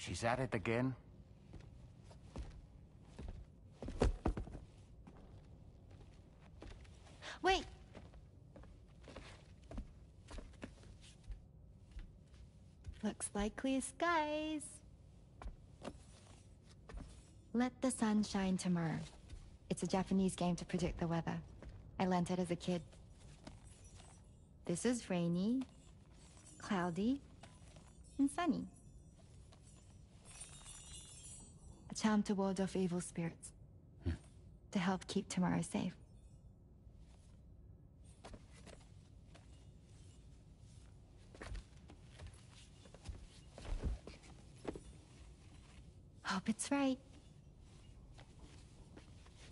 She's at it again. Wait! Looks like clear skies. Let the sun shine tomorrow. It's a Japanese game to predict the weather. I learned it as a kid. This is rainy, cloudy, and sunny. A charm to ward off evil spirits. To help keep tomorrow safe. Hope it's right.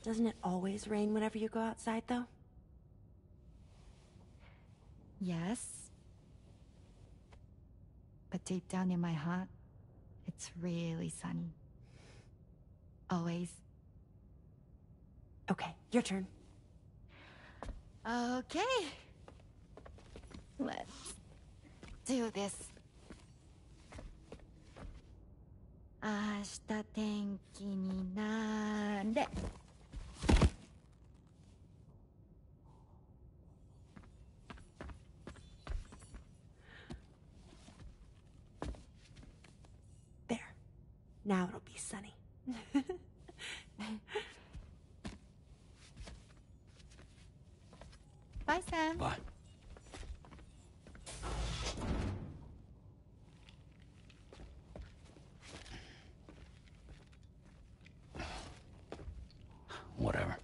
Doesn't it always rain whenever you go outside, though? Yes. But deep down in my heart, it's really sunny. Always. Okay, your turn. Okay. Let's do this. 明日天気になれ。There. Now it'll be sunny. Bye, Sam. Bye. Whatever.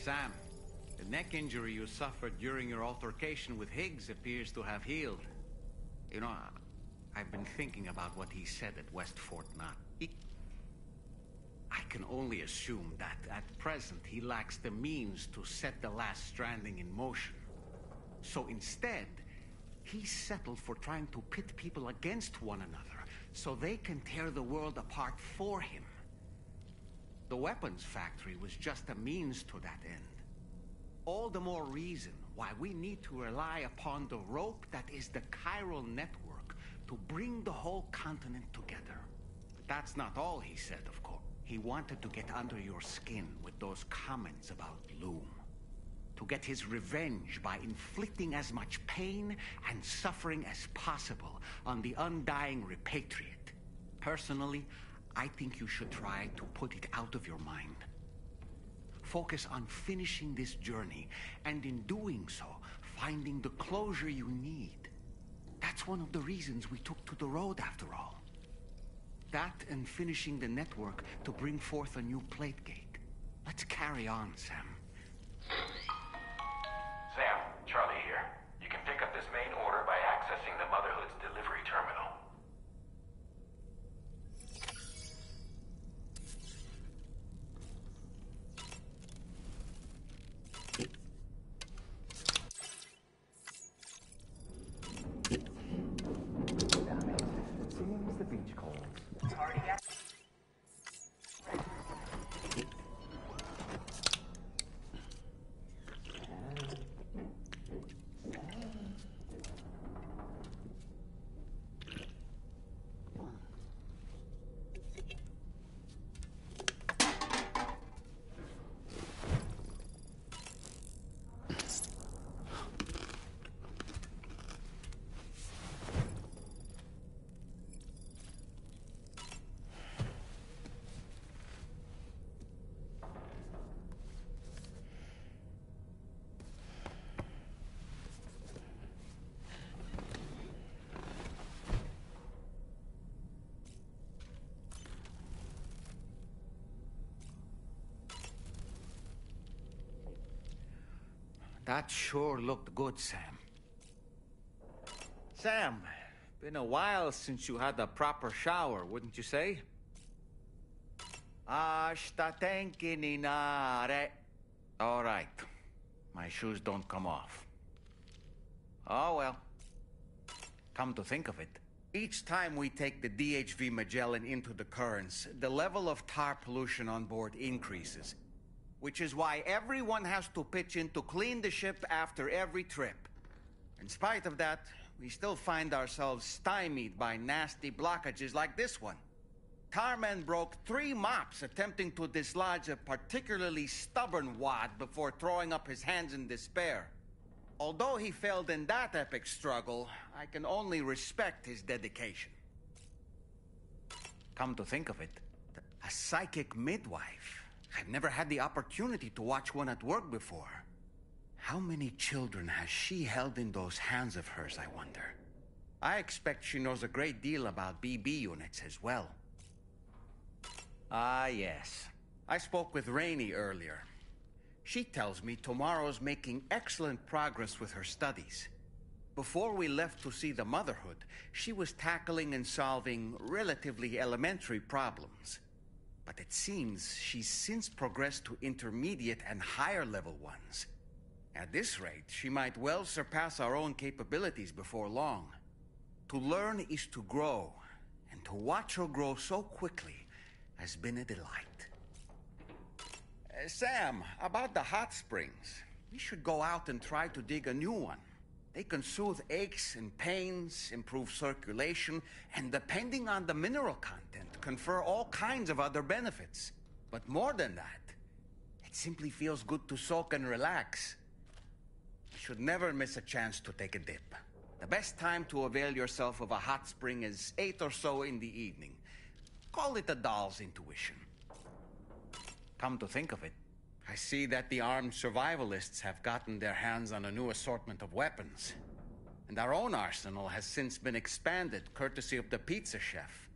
Sam, the neck injury you suffered during your altercation with Higgs appears to have healed. You know, I've been thinking about what he said at West Fort Knott. I can only assume that, at present, he lacks the means to set the last stranding in motion. So instead, he settled for trying to pit people against one another, so they can tear the world apart for him. The weapons factory was just a means to that end. All the more reason why we need to rely upon the rope that is the chiral network to bring the whole continent together. But that's not all he said, of course. He wanted to get under your skin with those comments about Loom. To get his revenge by inflicting as much pain and suffering as possible on the undying repatriate. Personally, I think you should try to put it out of your mind. Focus on finishing this journey, and in doing so, finding the closure you need. That's one of the reasons we took to the road, after all. That and finishing the network to bring forth a new plate gate. Let's carry on, Sam. Sam, Charlie here. You can pick up this main order by accessing the Motherhood's delivery terminal. Seems the beach calls. That sure looked good, Sam. Sam, been a while since you had a proper shower, wouldn't you say? Ashtatenkininare. All right. My shoes don't come off. Oh, well. Come to think of it, each time we take the DHV Magellan into the currents, the level of tar pollution on board increases. Which is why everyone has to pitch in to clean the ship after every trip. In spite of that, we still find ourselves stymied by nasty blockages like this one. Tarman broke 3 mops attempting to dislodge a particularly stubborn wad before throwing up his hands in despair. Although he failed in that epic struggle, I can only respect his dedication. Come to think of it, a psychic midwife. I've never had the opportunity to watch one at work before. How many children has she held in those hands of hers, I wonder? I expect she knows a great deal about BB units as well. Ah, yes. I spoke with Rainey earlier. She tells me tomorrow's making excellent progress with her studies. Before we left to see the Motherhood, she was tackling and solving relatively elementary problems. But it seems she's since progressed to intermediate and higher level ones. At this rate, she might well surpass our own capabilities before long. To learn is to grow, and to watch her grow so quickly has been a delight. Sam, about the hot springs. We should go out and try to dig a new one. They can soothe aches and pains, improve circulation, and depending on the mineral content, confer all kinds of other benefits. But more than that, it simply feels good to soak and relax. You should never miss a chance to take a dip. The best time to avail yourself of a hot spring is 8 or so in the evening. Call it a doll's intuition. Come to think of it, I see that the armed survivalists have gotten their hands on a new assortment of weapons. And our own arsenal has since been expanded, courtesy of the pizza chef.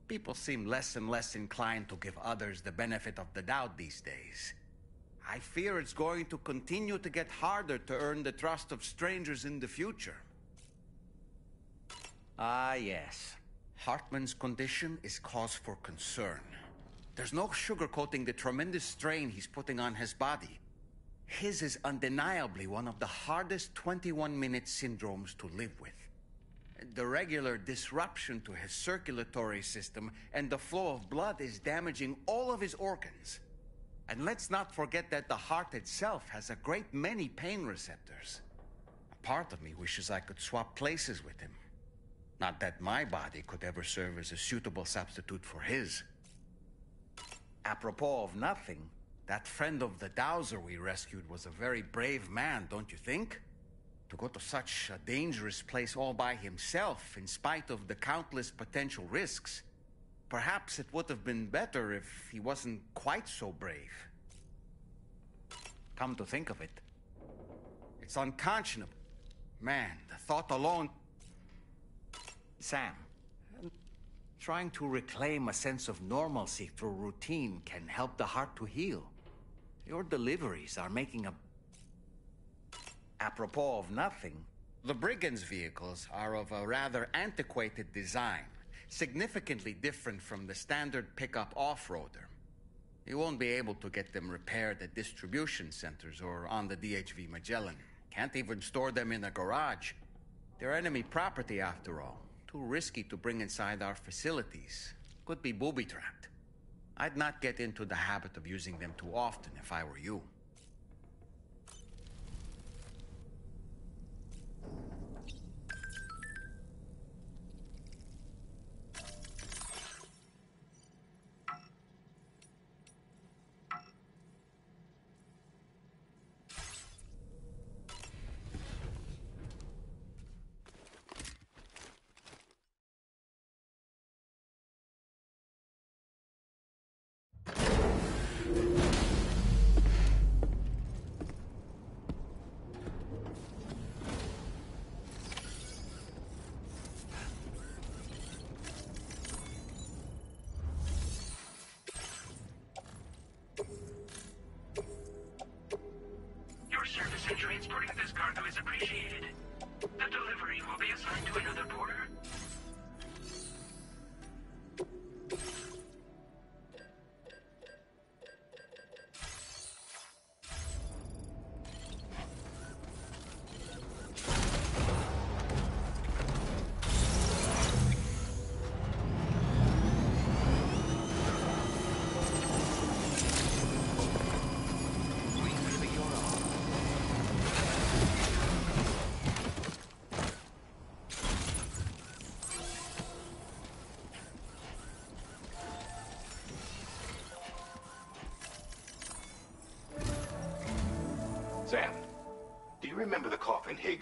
People seem less and less inclined to give others the benefit of the doubt these days. I fear it's going to continue to get harder to earn the trust of strangers in the future. Ah, yes. Hartman's condition is cause for concern. There's no sugarcoating the tremendous strain he's putting on his body. His is undeniably one of the hardest 21-minute syndromes to live with. The regular disruption to his circulatory system and the flow of blood is damaging all of his organs. And let's not forget that the heart itself has a great many pain receptors. A part of me wishes I could swap places with him. Not that my body could ever serve as a suitable substitute for his. Apropos of nothing, that friend of the dowser we rescued was a very brave man, don't you think? To go to such a dangerous place all by himself, in spite of the countless potential risks. Perhaps it would have been better if he wasn't quite so brave. Come to think of it, it's unconscionable. Man, the thought alone... Sam, trying to reclaim a sense of normalcy through routine can help the heart to heal. Your deliveries are making a... Apropos of nothing, the Brigands' vehicles are of a rather antiquated design, significantly different from the standard pickup off-roader. You won't be able to get them repaired at distribution centers or on the DHV Magellan. Can't even store them in a garage. They're enemy property after all. Too risky to bring inside our facilities. Could be booby-trapped. I'd not get into the habit of using them too often if I were you.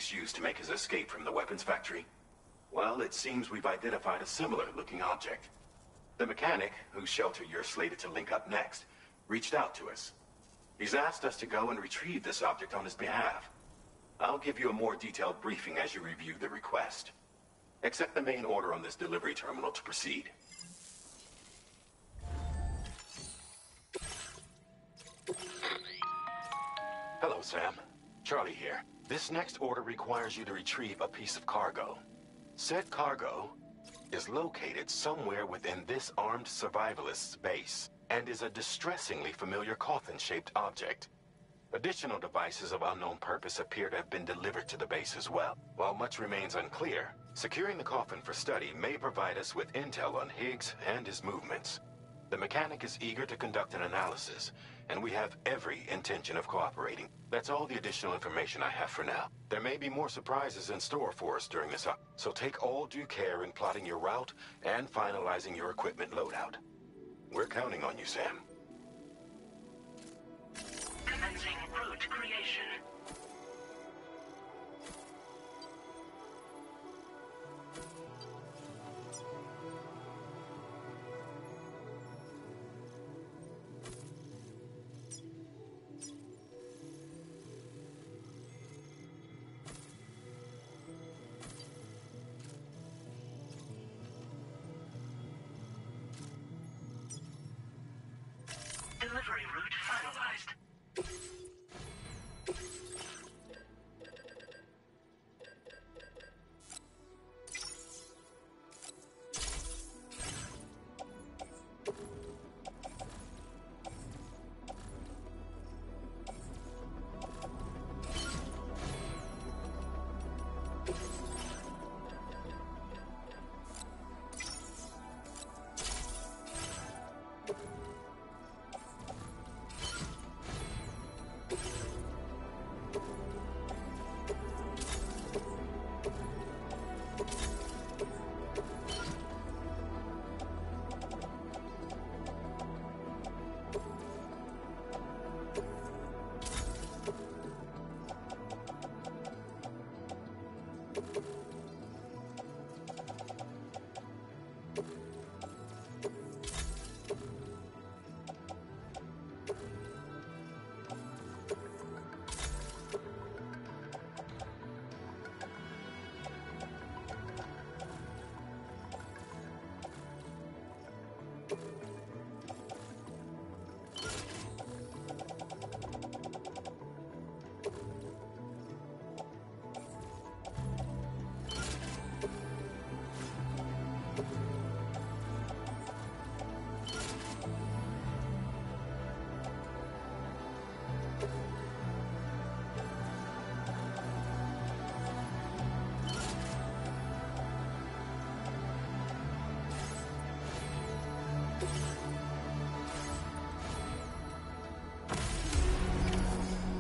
Higgs used to make his escape from the weapons factory? Well, it seems we've identified a similar-looking object. The mechanic, whose shelter you're slated to link up next, reached out to us. He's asked us to go and retrieve this object on his behalf. I'll give you a more detailed briefing as you review the request. Accept the main order on this delivery terminal to proceed. Hello, Sam. Charlie here. This next order requires you to retrieve a piece of cargo. Said cargo is located somewhere within this armed survivalist's base and is a distressingly familiar coffin-shaped object. Additional devices of unknown purpose appear to have been delivered to the base as well. While much remains unclear, securing the coffin for study may provide us with intel on Higgs and his movements. The mechanic is eager to conduct an analysis, and we have every intention of cooperating. That's all the additional information I have for now. There may be more surprises in store for us during this so take all due care in plotting your route and finalizing your equipment loadout. We're counting on you, Sam. Commencing route creation. Delivery route finalized.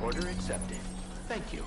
Order accepted. Thank you.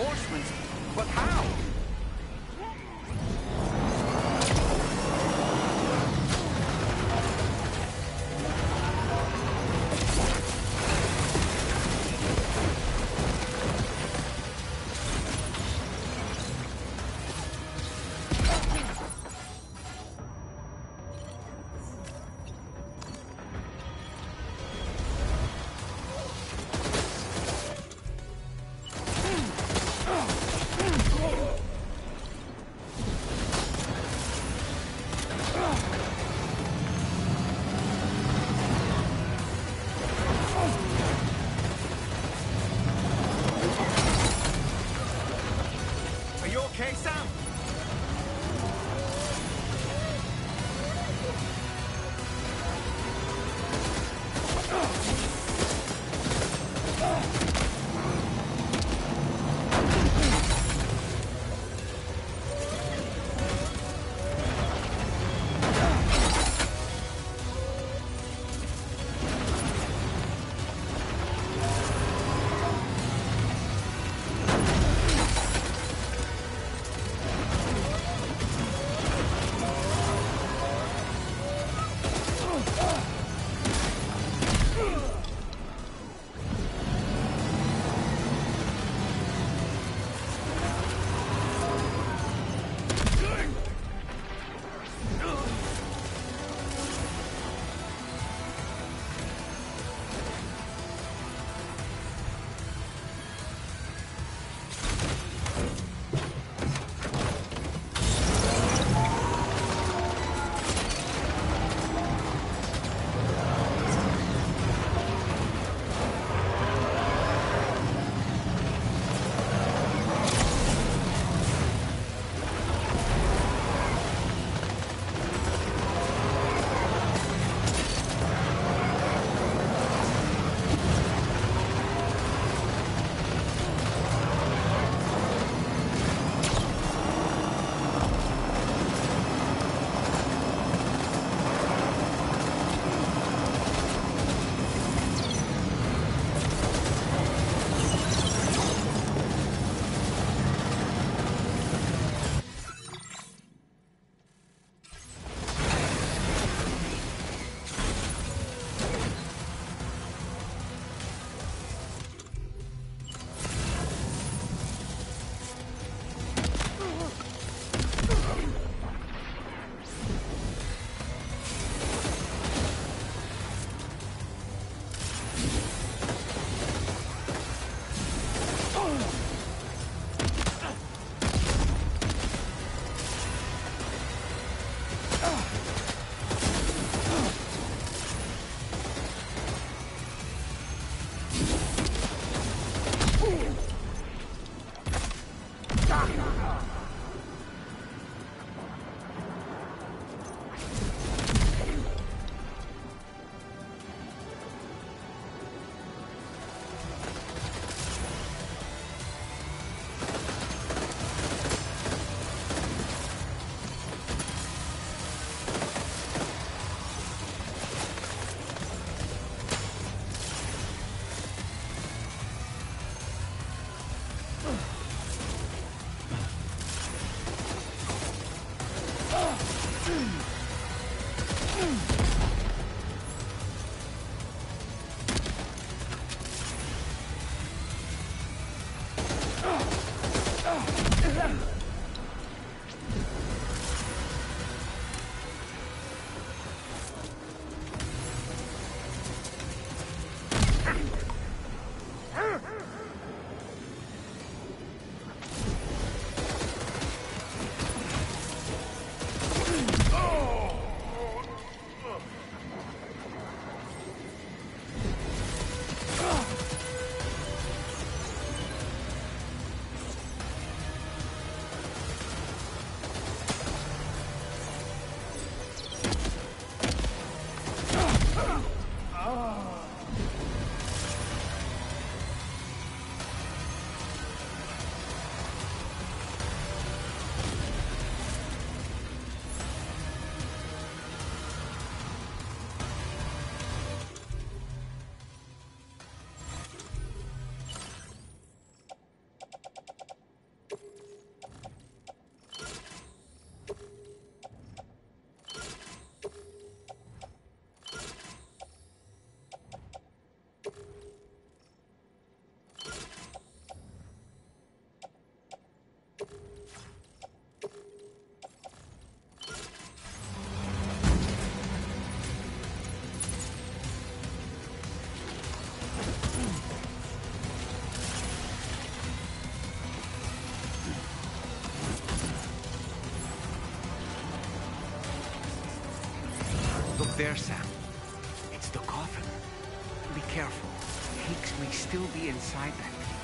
reinforcements, but how? Are you okay, Sam? Look there, Sam. It's the coffin. Be careful. Higgs may still be inside that thing.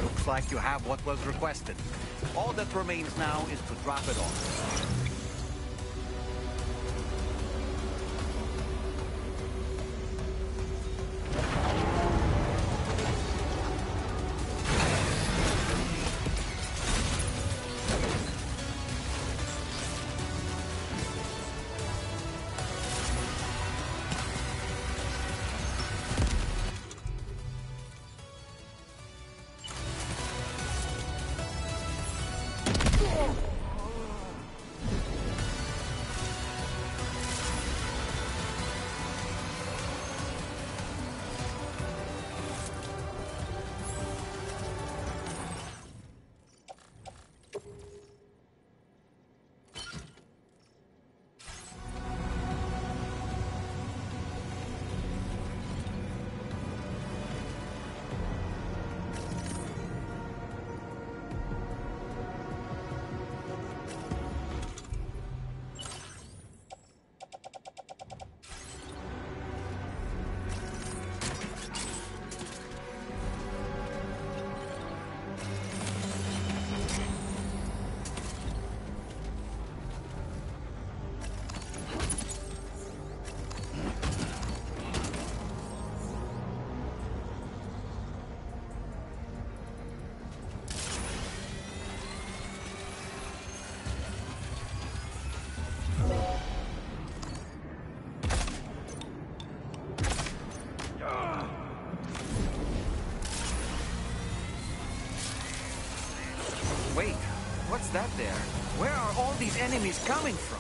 Looks like you have what was requested. All that remains now is to drop it off. Wait, what's that there? Where are all these enemies coming from?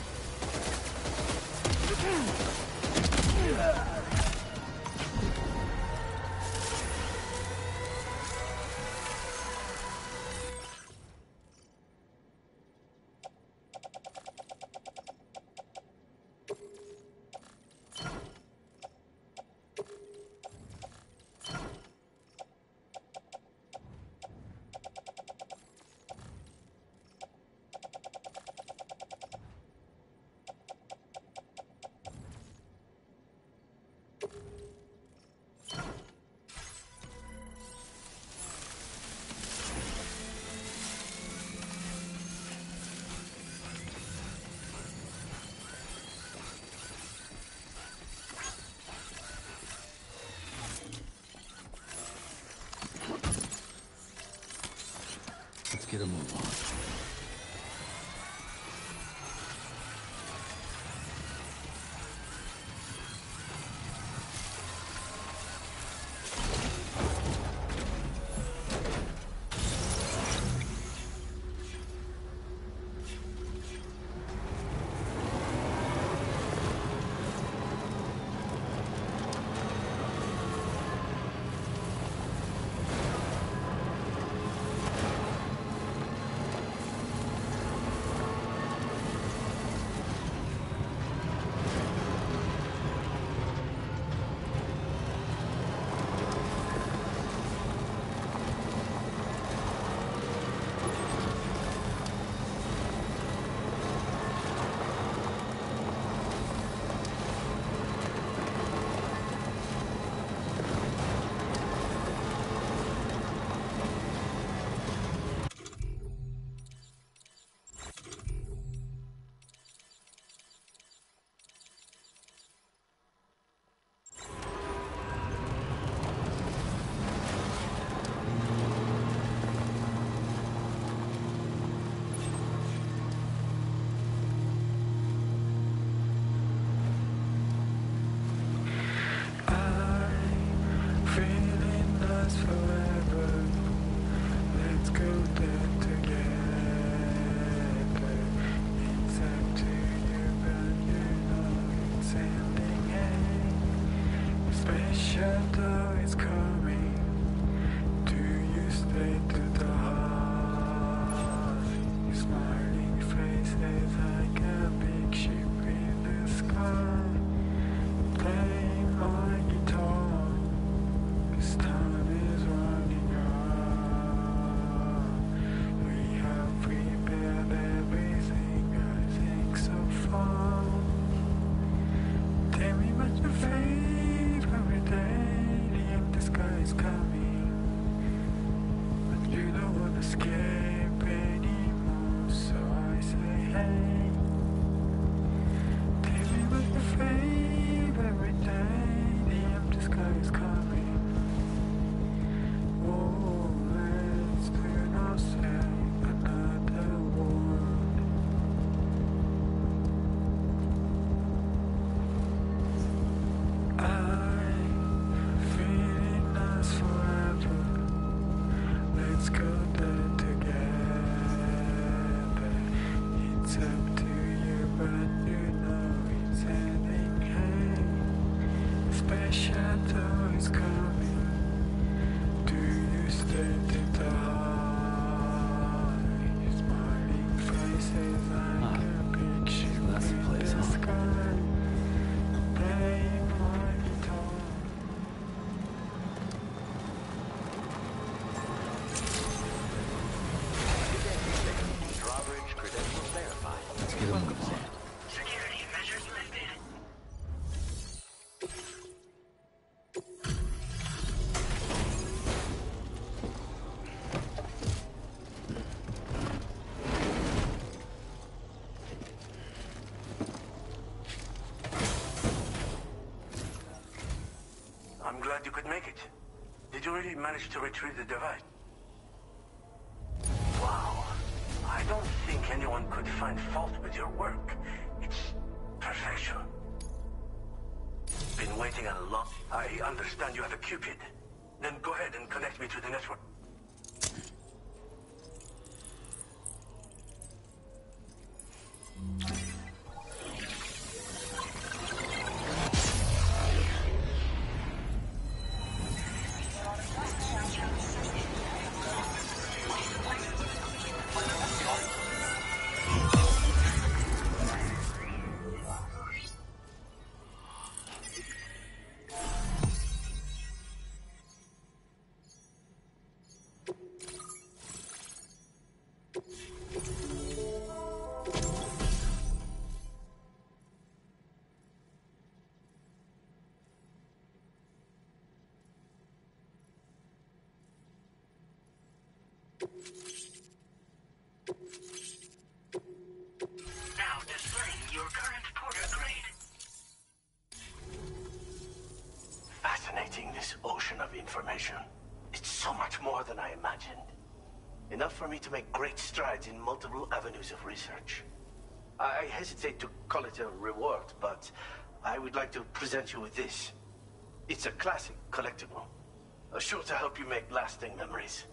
Let's get a move on. Smiling faces I can That's the place, huh? Drawbridge credentials verified. Let's get a move on. Security measures lifted. I'm glad you could make it. Did you really manage to retrieve the device? Wow. I don't think anyone could find fault with your work. It's perfection. Been waiting a lot. I understand you have a Cupid. Then go ahead and connect me to the network. Now displaying your current porter grade. Fascinating, this ocean of information. It's so much more than I imagined. Enough for me to make great strides in multiple avenues of research. I hesitate to call it a reward, but I would like to present you with this. It's a classic collectible, sure to help you make lasting memories.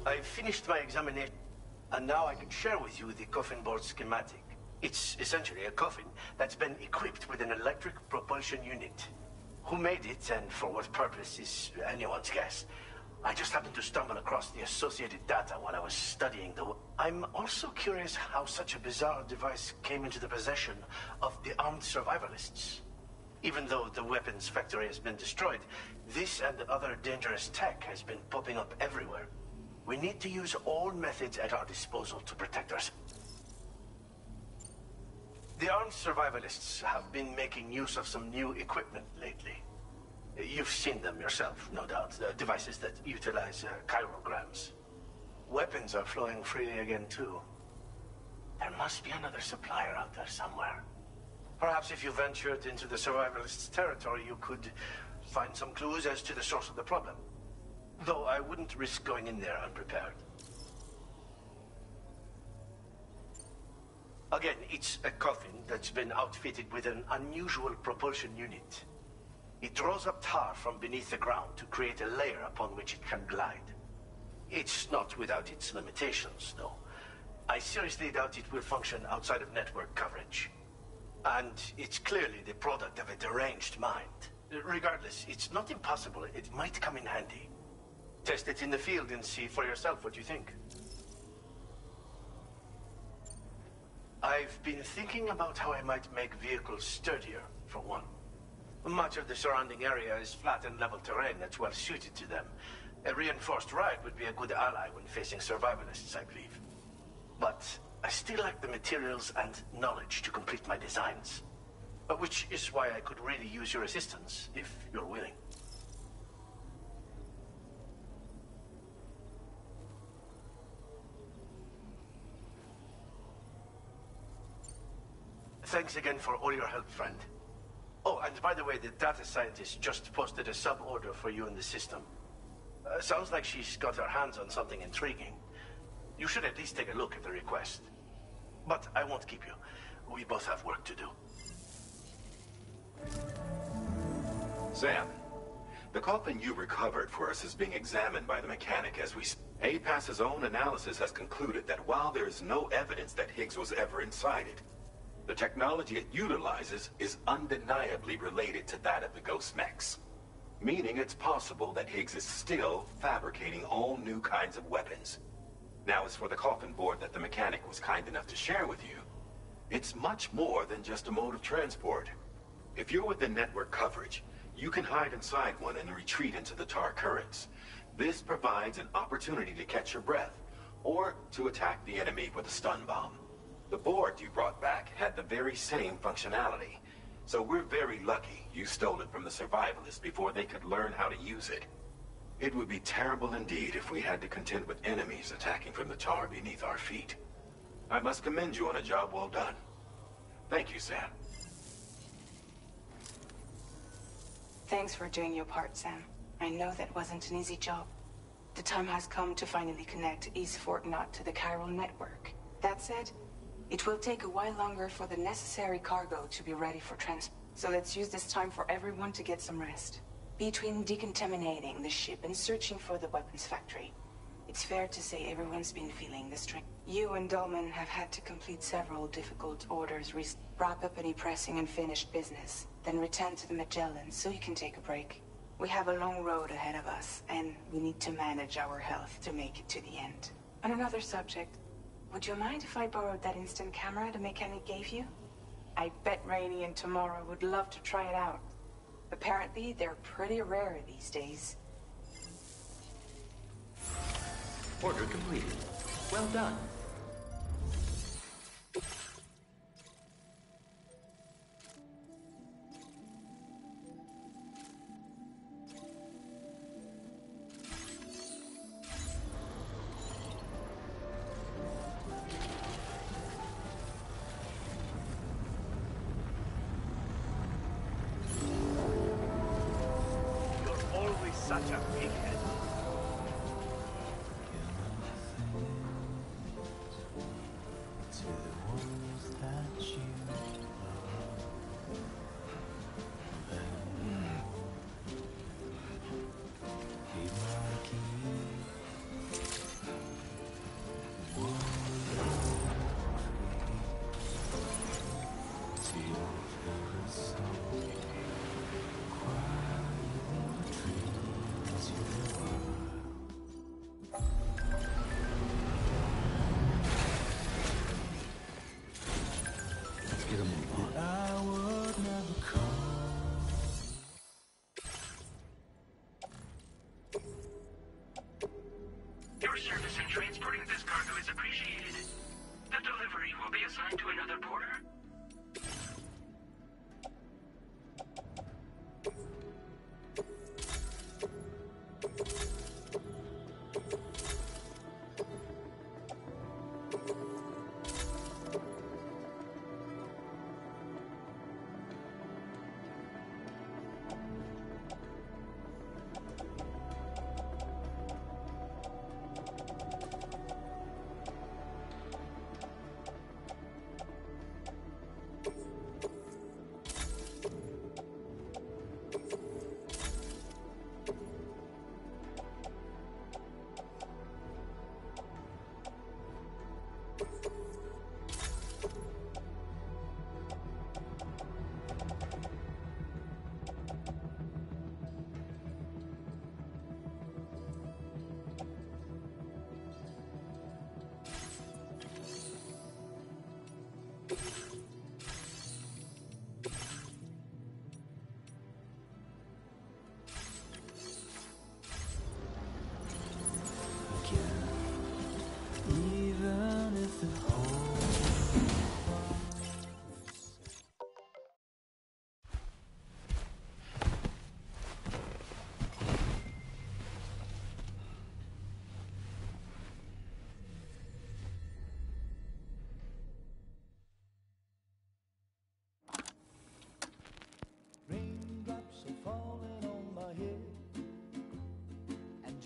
I've finished my examination, and now I can share with you the coffin board schematic. It's essentially a coffin that's been equipped with an electric propulsion unit. Who made it and for what purpose is anyone's guess. I just happened to stumble across the associated data while I was studying the... I'm also curious how such a bizarre device came into the possession of the armed survivalists. Even though the weapons factory has been destroyed, this and other dangerous tech has been popping up everywhere. We need to use all methods at our disposal to protect ourselves. The armed survivalists have been making use of some new equipment lately. You've seen them yourself, no doubt. Devices that utilize chirograms. Weapons are flowing freely again, too. There must be another supplier out there somewhere. Perhaps if you ventured into the survivalists' territory, you could find some clues as to the source of the problem. Though I wouldn't risk going in there unprepared. Again, it's a coffin that's been outfitted with an unusual propulsion unit. It draws up tar from beneath the ground to create a layer upon which it can glide. It's not without its limitations, though. I seriously doubt it will function outside of network coverage. And it's clearly the product of a deranged mind. Regardless, it's not impossible. It might come in handy. Test it in the field and see for yourself what you think. I've been thinking about how I might make vehicles sturdier, for one. Much of the surrounding area is flat and level terrain that's well suited to them. A reinforced ride would be a good ally when facing survivalists, I believe. But I still lack the materials and knowledge to complete my designs. Which is why I could really use your assistance, if you're willing. Thanks again for all your help, friend. Oh, and by the way, the data scientist just posted a sub-order for you in the system. Sounds like she's got her hands on something intriguing. You should at least take a look at the request. But I won't keep you. We both have work to do. Sam, the coffin you recovered for us is being examined by the mechanic as we... APAS's own analysis has concluded that while there is no evidence that Higgs was ever inside it, the technology it utilizes is undeniably related to that of the Ghost Mechs. Meaning it's possible that Higgs is still fabricating all new kinds of weapons. Now, as for the coffin board that the mechanic was kind enough to share with you, it's much more than just a mode of transport. If you're within network coverage, you can hide inside one and retreat into the tar currents. This provides an opportunity to catch your breath, or to attack the enemy with a stun bomb. The board you brought back had the very same functionality, so we're very lucky you stole it from the survivalists before they could learn how to use it. It would be terrible indeed if we had to contend with enemies attacking from the tar beneath our feet. I must commend you on a job well done. Thank you, Sam. Thanks for doing your part, Sam. I know that wasn't an easy job. The time has come to finally connect East Fort Knot to the chiral network. That said, it will take a while longer for the necessary cargo to be ready for transport. So let's use this time for everyone to get some rest. Between decontaminating the ship and searching for the weapons factory, it's fair to say everyone's been feeling the strain. You and Dolman have had to complete several difficult orders, wrap up any pressing and finished business, then return to the Magellan so you can take a break. We have a long road ahead of us, and we need to manage our health to make it to the end. On another subject, would you mind if I borrowed that instant camera the mechanic gave you? I bet Rainey and Tamara would love to try it out. Apparently, they're pretty rare these days. Order completed. Well done. Such a big head. Your service in transporting this cargo is appreciated. The delivery will be assigned to another porter.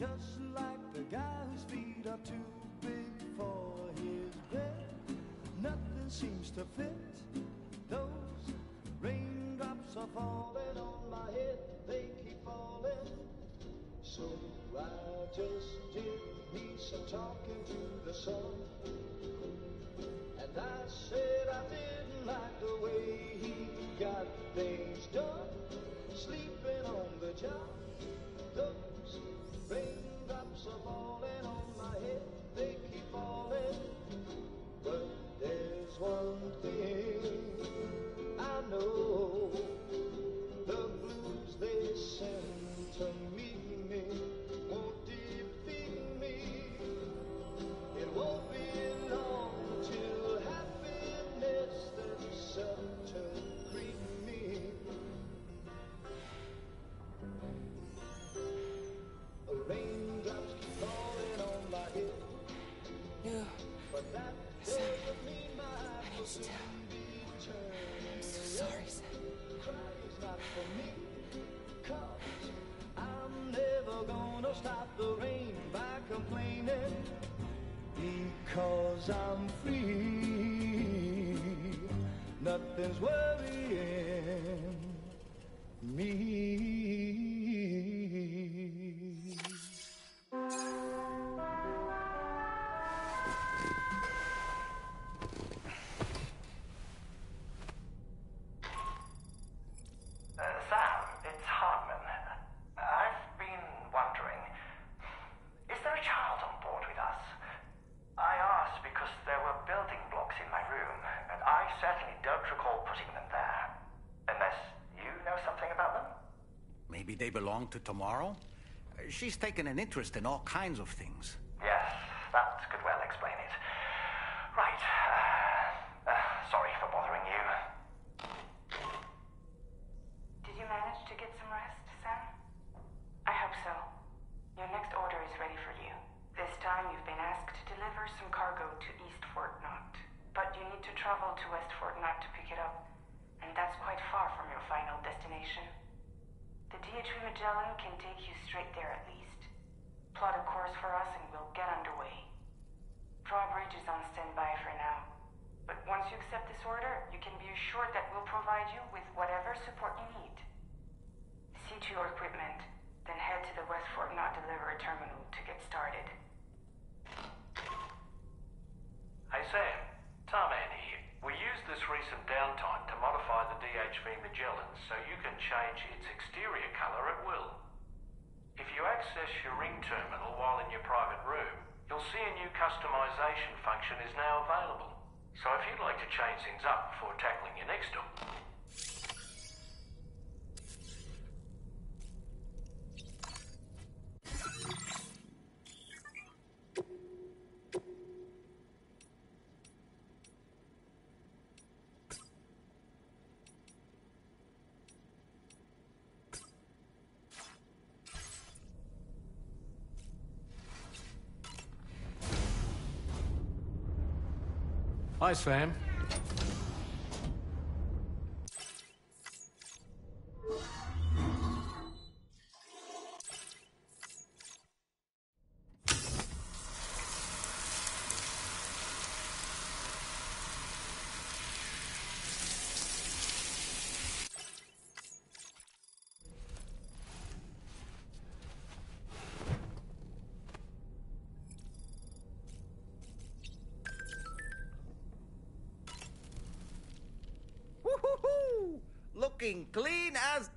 just like the guy whose feet are too big for his bed. Nothing seems to fit. Those raindrops are falling on my head, they keep falling. So I just did me some talking to the sun, and I said I didn't like the way he got things done, sleeping on the job. Those raindrops are falling on my head, they keep falling. But there's one thing I know, the blues they send to meet me won't defeat me. It won't be long till happiness themselves to greet me. Raindrops keep falling on my head. No. But that doesn't mean my heart will soon be turned. I'm so sorry, Sam. Crying's not for me, 'cause I'm never gonna stop the rain by complaining, because I'm free. Nothing's worrying me. Sam, it's Hartman. I've been wondering, is there a child on board with us? I asked because there were building blocks in my room, and I certainly don't recall putting them there. Unless you know something about them? Maybe they belong to Tomorrow? She's taken an interest in all kinds of things. Yes, that could well explain it. Right. Sorry for bothering you. Did you manage to get some rest, Sam? I hope so. Your next order is ready for you. This time you've been asked to deliver some cargo to East Fort Knott. But you need to travel to West Fort Knott to pick it up. And that's quite far from your final destination. The DHV Magellan can take you straight there at least. Plot a course for us and we'll get underway. Drawbridge is on standby for now. But once you accept this order, you can be assured that we'll provide you with whatever support you need. See to your equipment, then head to the West Fort Knott delivery terminal to get started. Hey Sam, Tarman here. We used this recent downtime to modify the DHV Magellan so you can change its exterior colour at will. If you access your ring terminal while in your private room, you'll see a new customization function is now available. So if you'd like to change things up before tackling your next stop. Hi, Sam. Woo-hoo-hoo! Looking clean as...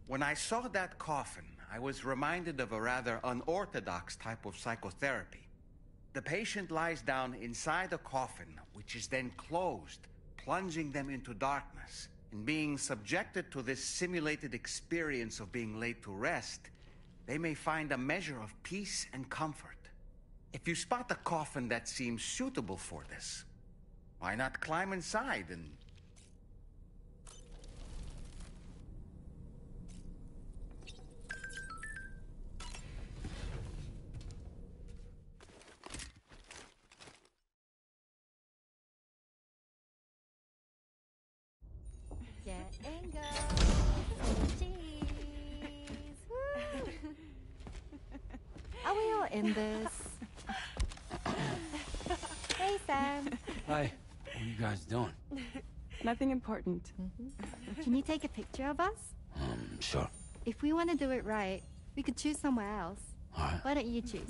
When I saw that coffin, I was reminded of a rather unorthodox type of psychotherapy. The patient lies down inside a coffin, which is then closed, plunging them into darkness. And being subjected to this simulated experience of being laid to rest, they may find a measure of peace and comfort. If you spot a coffin that seems suitable for this, why not climb inside and... Get and go. Cheese. Woo. not in this. Hey, Sam. Hi. What are you guys doing? Nothing important. Can you take a picture of us? Sure. If we want to do it right, we could choose somewhere else. All right. Why don't you choose?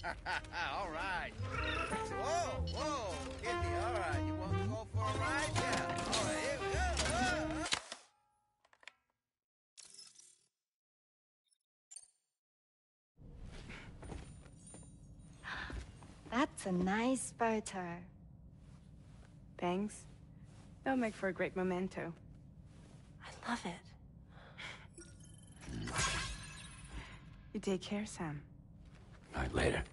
All right. Whoa, whoa, Kitty, all right. You want to go for a ride? Yeah. All right, here we go. That's a nice photo. Thanks. They'll make for a great memento. I love it. You take care, Sam. All right, later.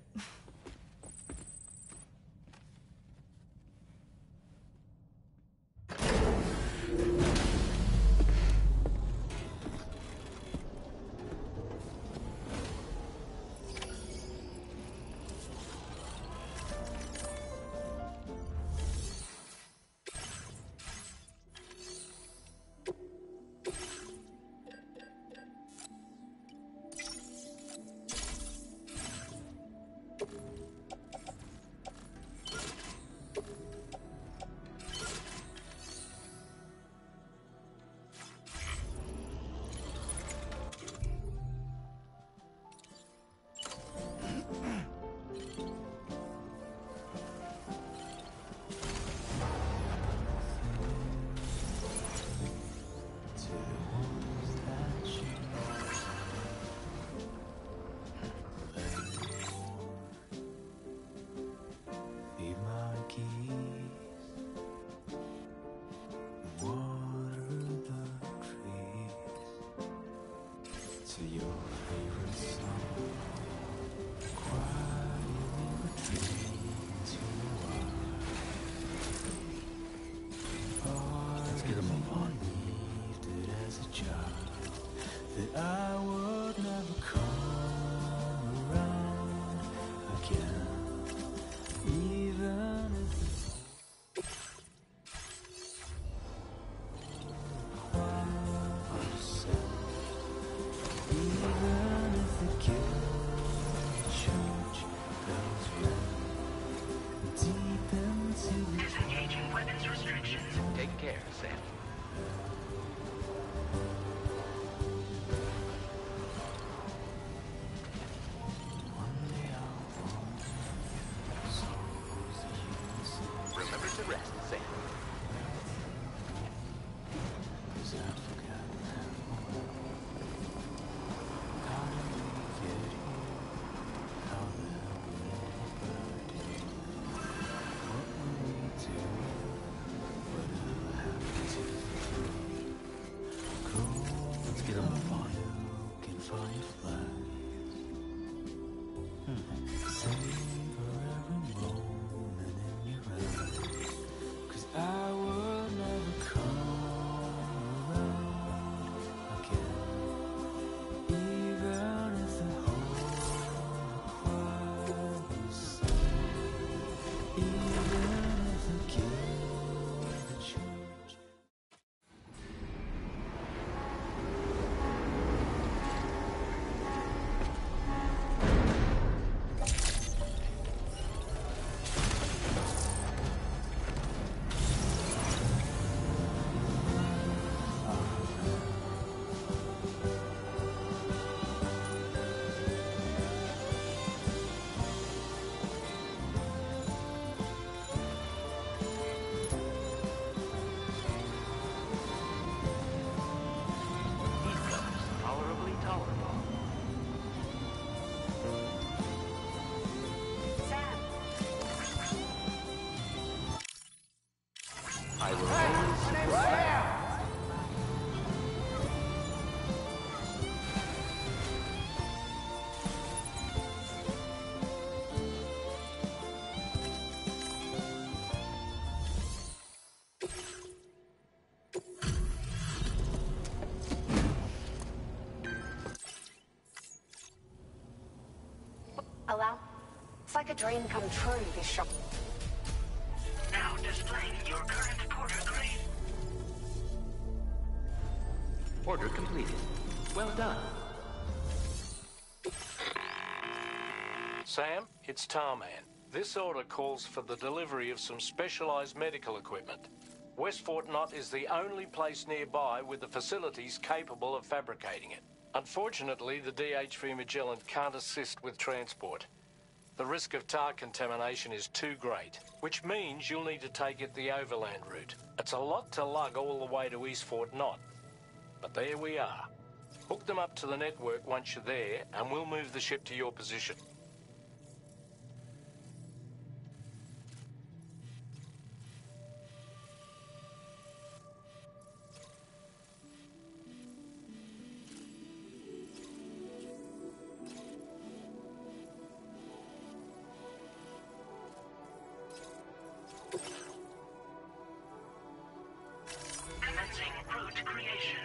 as a child that I would never come around again, even if Disengaging weapons restrictions. Take care, Sam. Remember to rest, Sam. Let's get a move on. Can fireflies savor every moment in your eyes, 'cause I will never come around again, even if the whole choir was sung, even if the guild church. Tolerably tolerable. I will always support you. Allow. It's like a dream come true, this shop. Now displaying your current porter grade. Order completed. Well done. Sam, it's Tarman. This order calls for the delivery of some specialized medical equipment. West Fort Knott is the only place nearby with the facilities capable of fabricating it. Unfortunately, the DHV Magellan can't assist with transport. The risk of tar contamination is too great, which means you'll need to take it the overland route. It's a lot to lug all the way to East Fort Knott. But there we are. Hook them up to the network once you're there, and we'll move the ship to your position. Commencing route creation.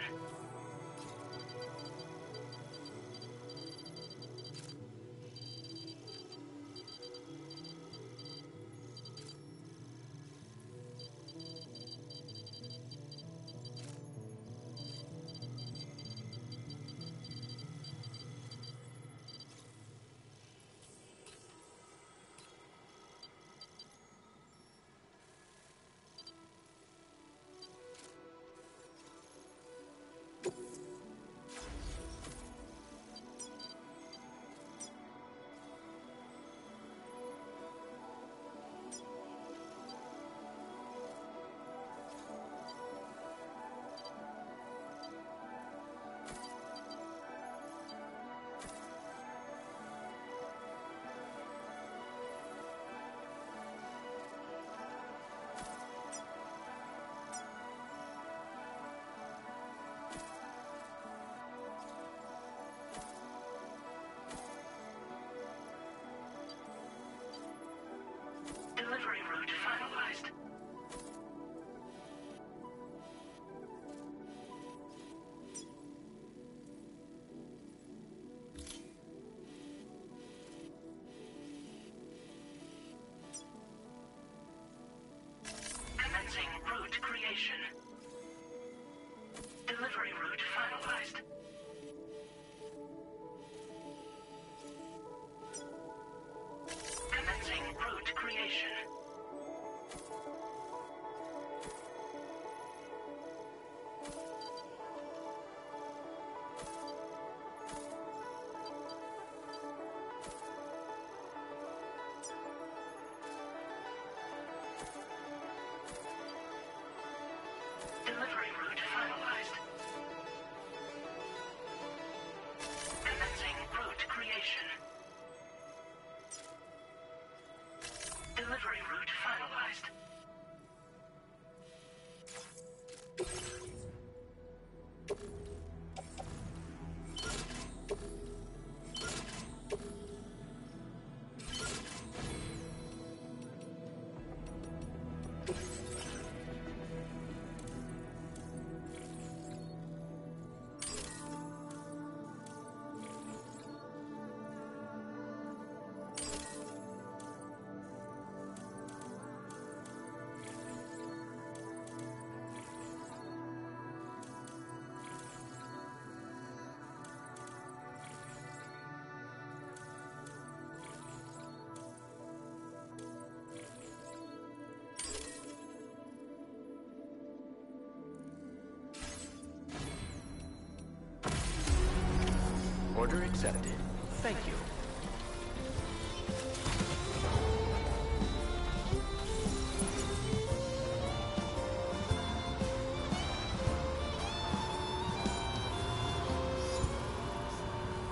Order accepted. Thank you.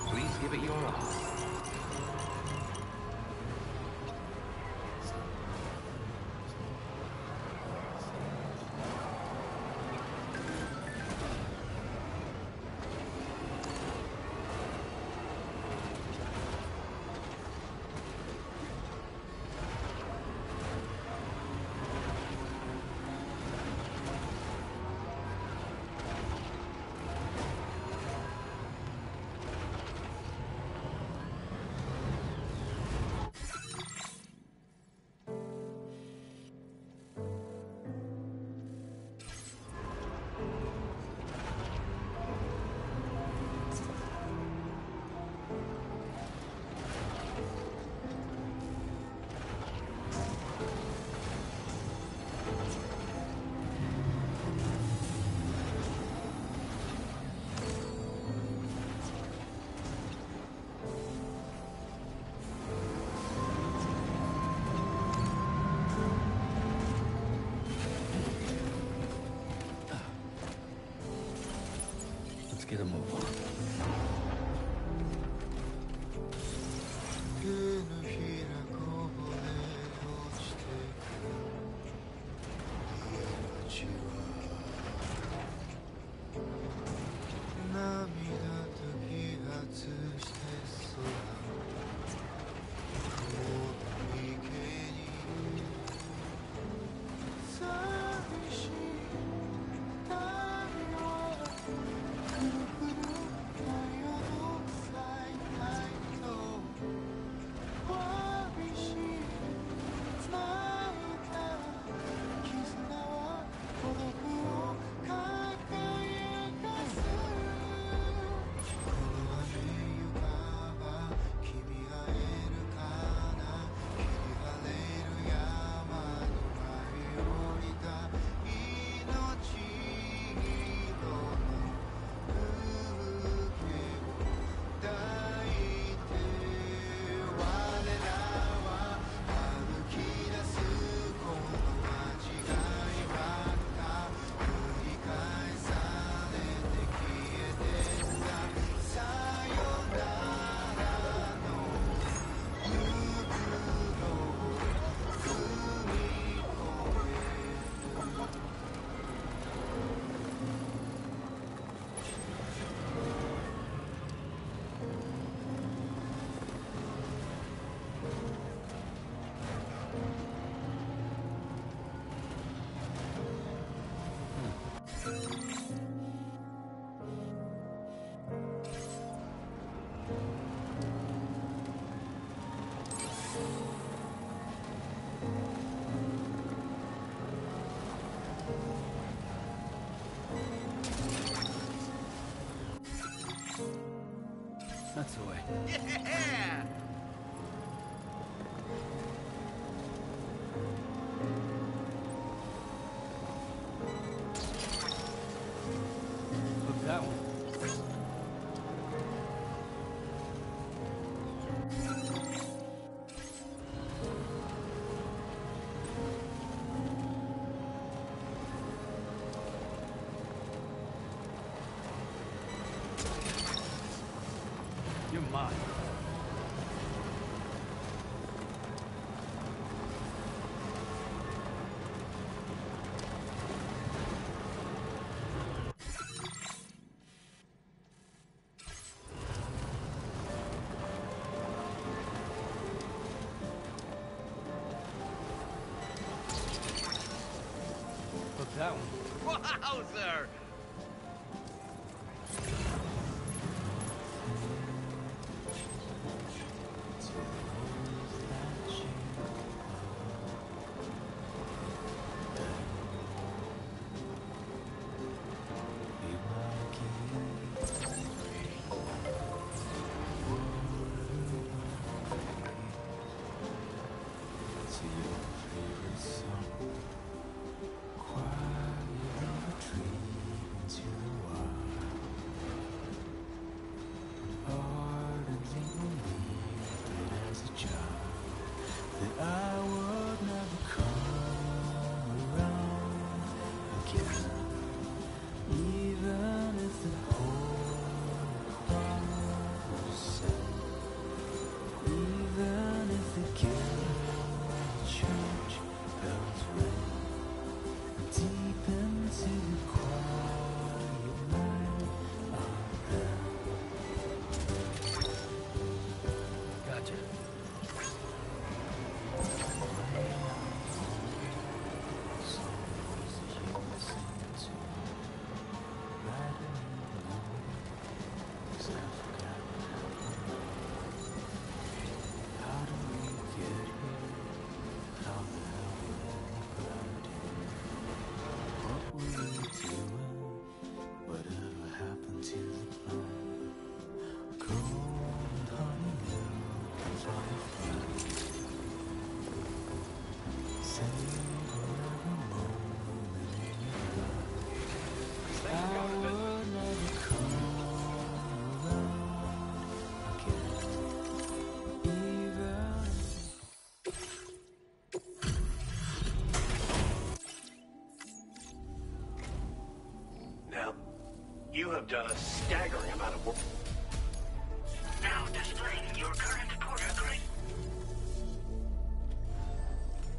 Please give it your all. Get a move on. that one. Wowzer! found a staggering amount of work. Now displaying your current porter grade.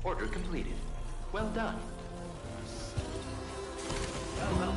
Order completed. Well done. Well.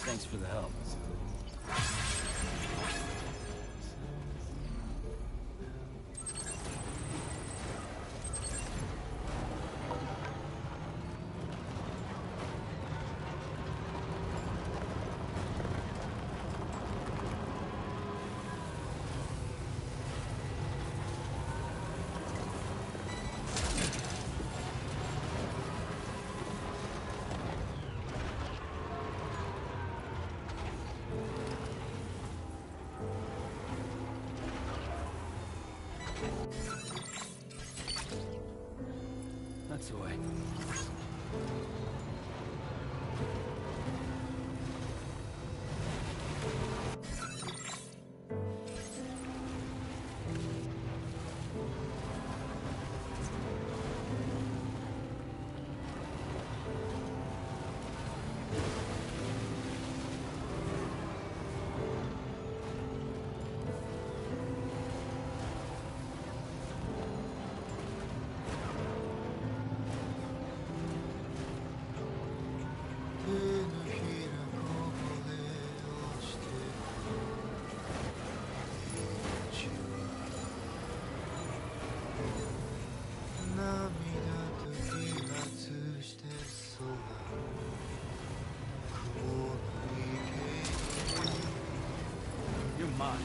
Thanks for the help. That's the way. You're mine.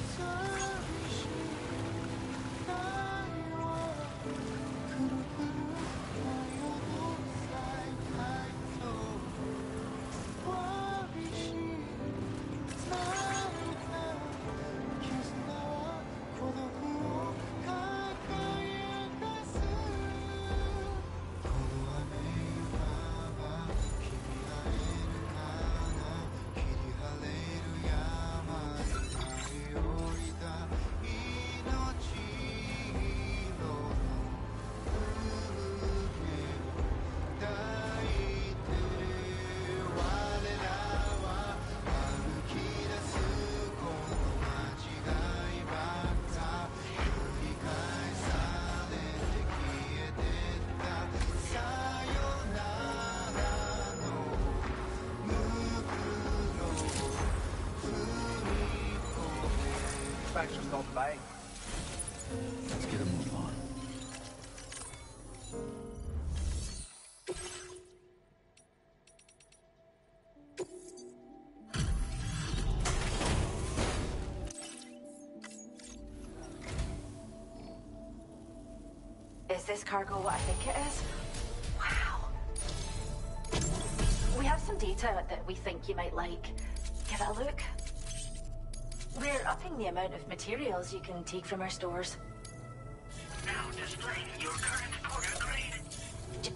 Thanks for stopping by. Let's get a move on. Is this cargo what I think it is? Wow. We have some data that we think you might like. Give it a look. We're upping the amount of materials you can take from our stores. Now displaying your current porter grade.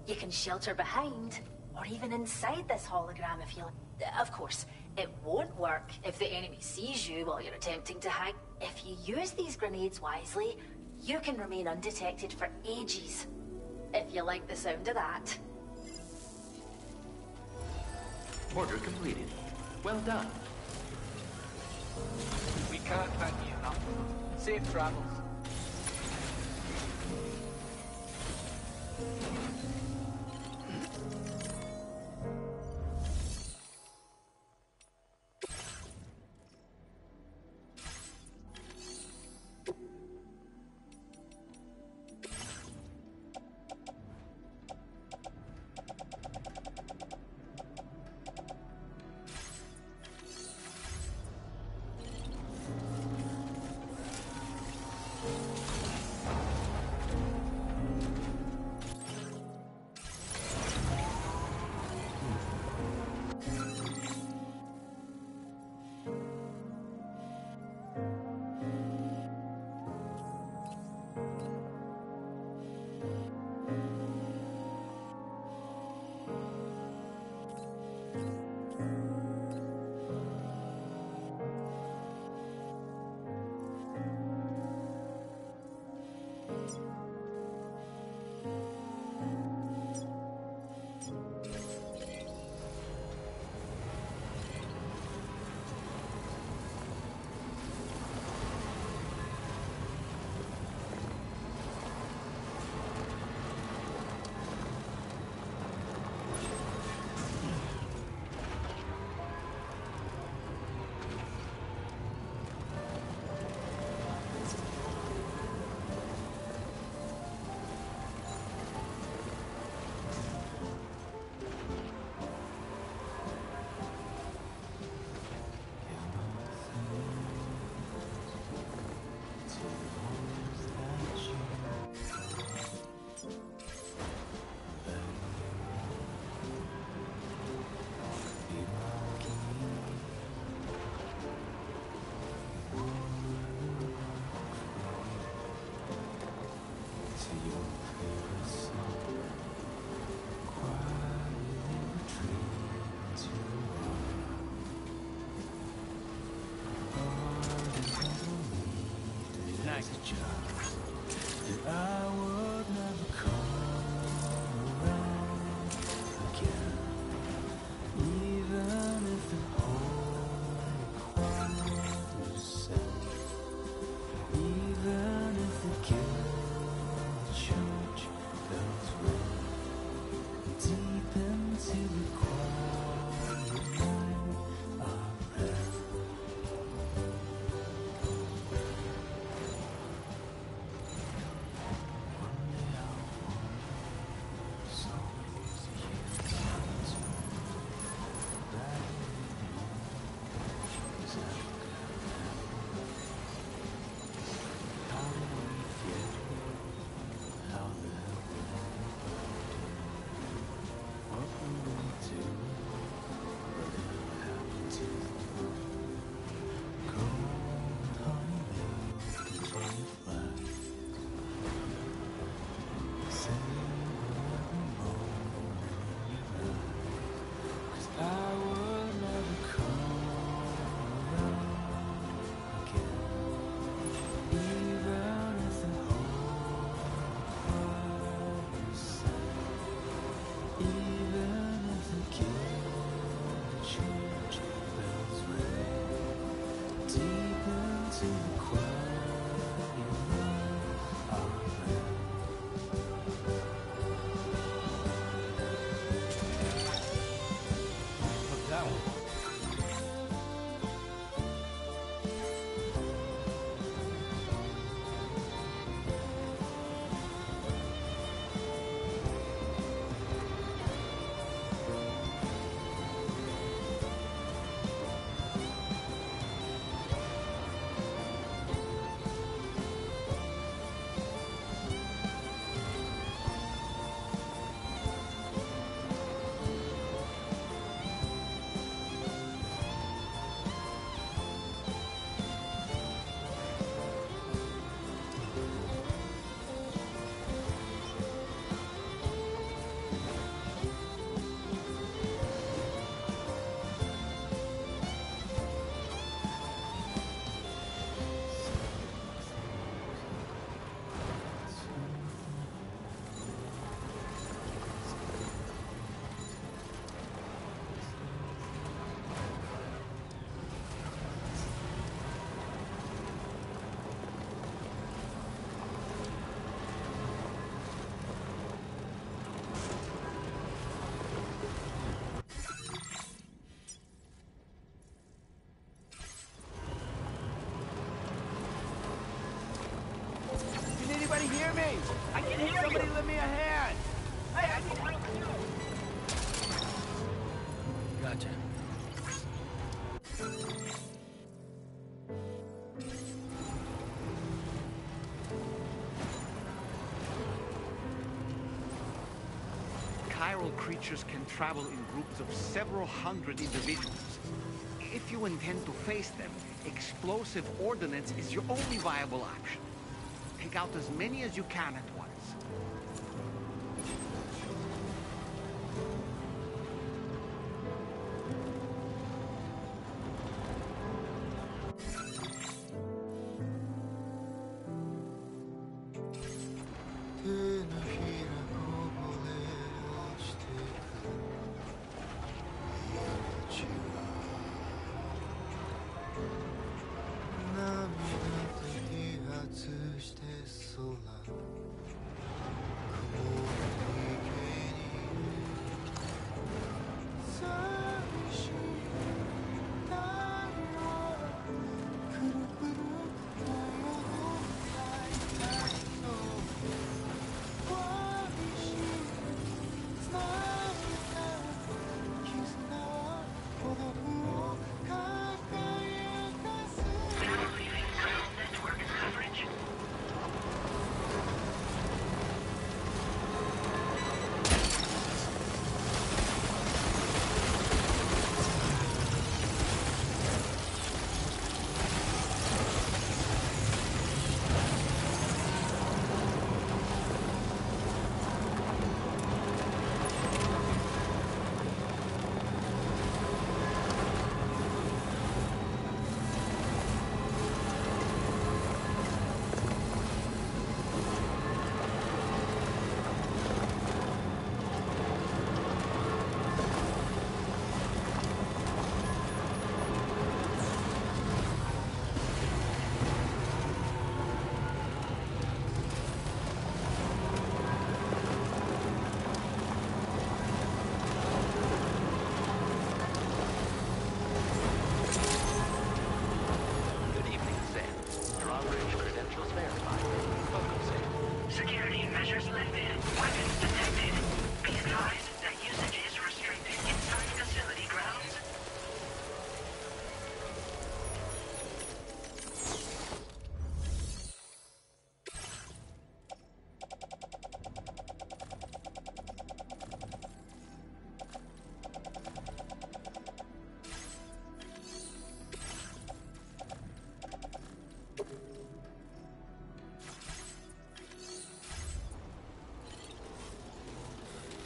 You can shelter behind, or even inside this hologram if you like. Of course, it won't work if the enemy sees you while you're attempting to hide. If you use these grenades wisely, you can remain undetected for ages. If you like the sound of that. Order completed. Well done. We can't thank you enough. Safe travels. anybody hear me? I can hear Somebody you. lend me a hand. Hey, I need help too. Gotcha. Chiral creatures can travel in groups of several hundred individuals. If you intend to face them, explosive ordnance is your only viable option. Take out as many as you can at once.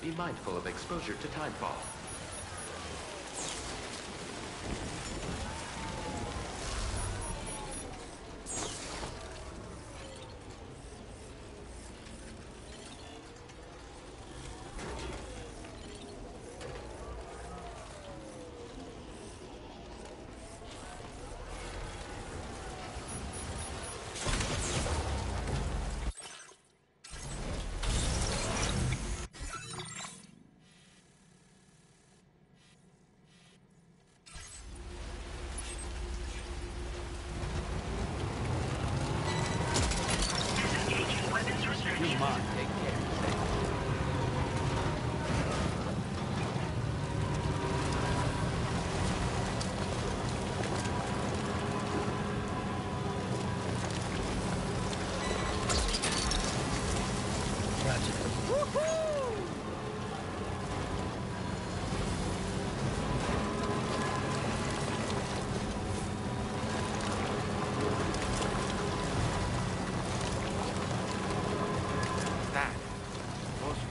Be mindful of exposure to timefall.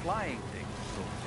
Flying things over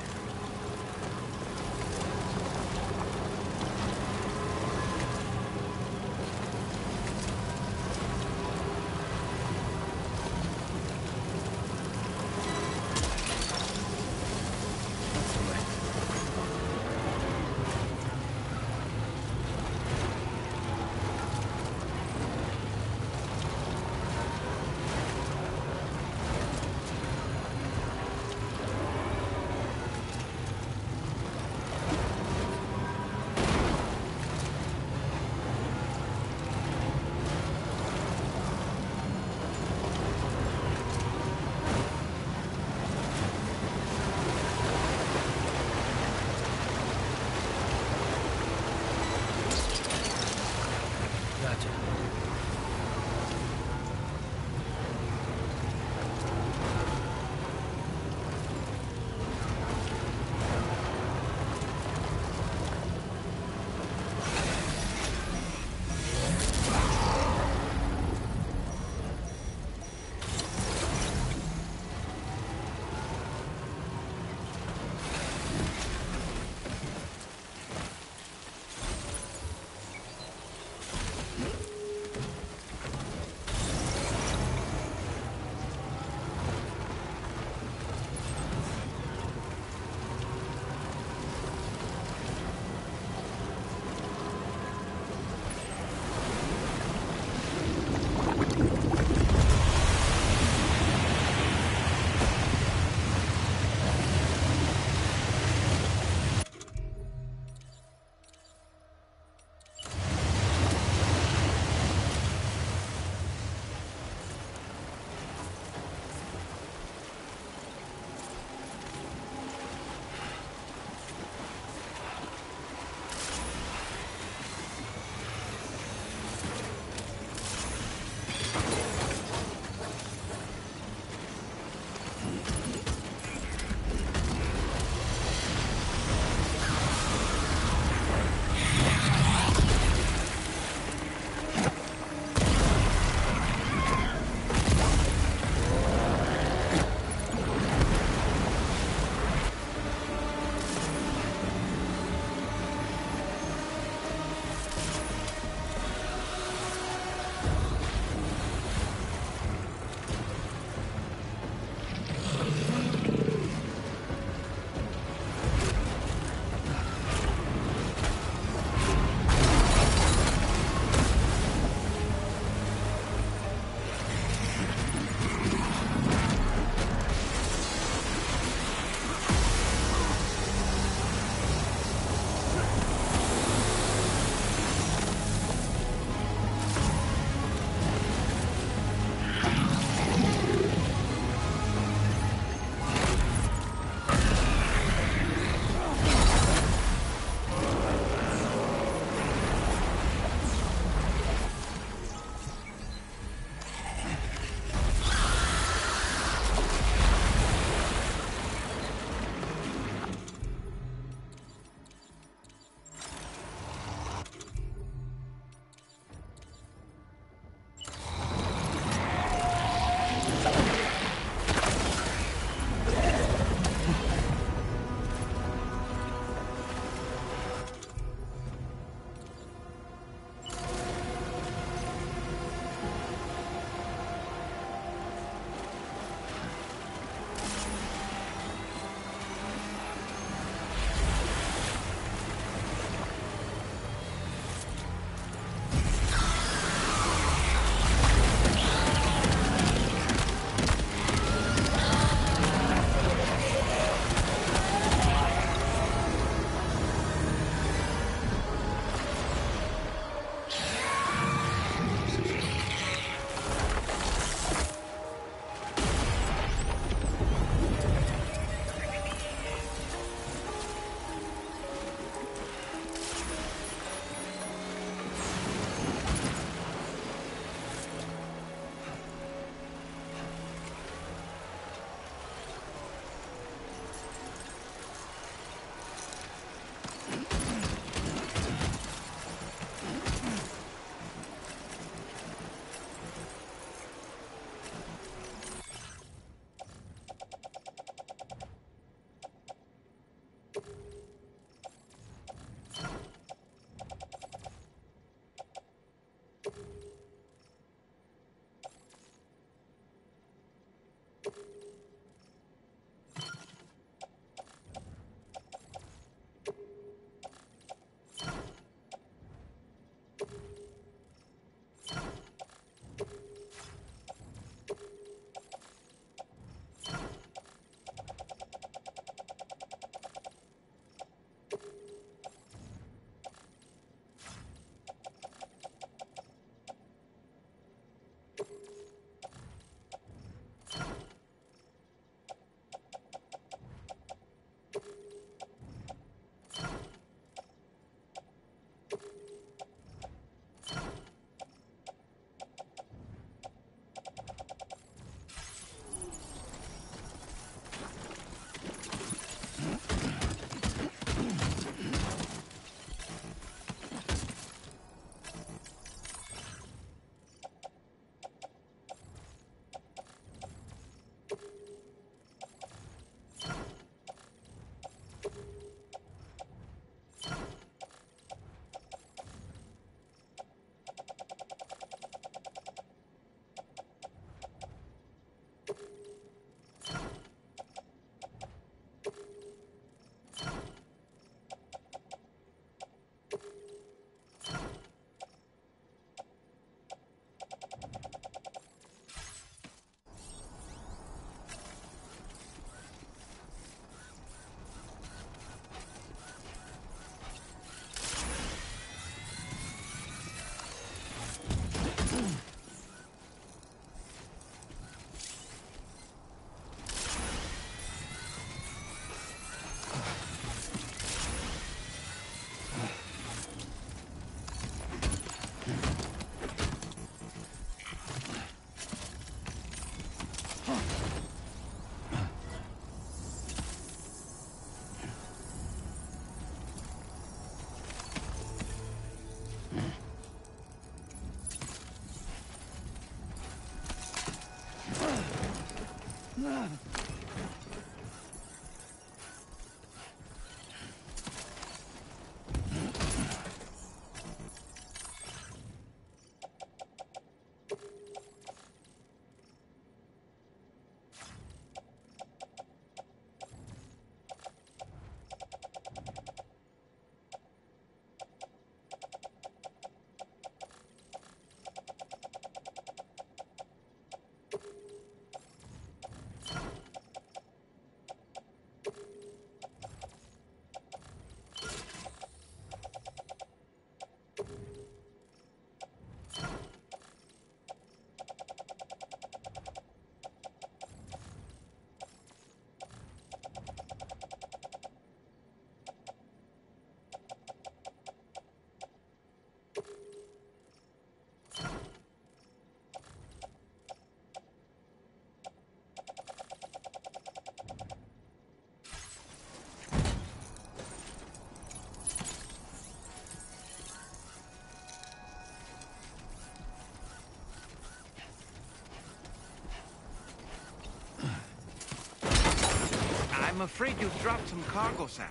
I'm afraid you've dropped some cargo, Sam.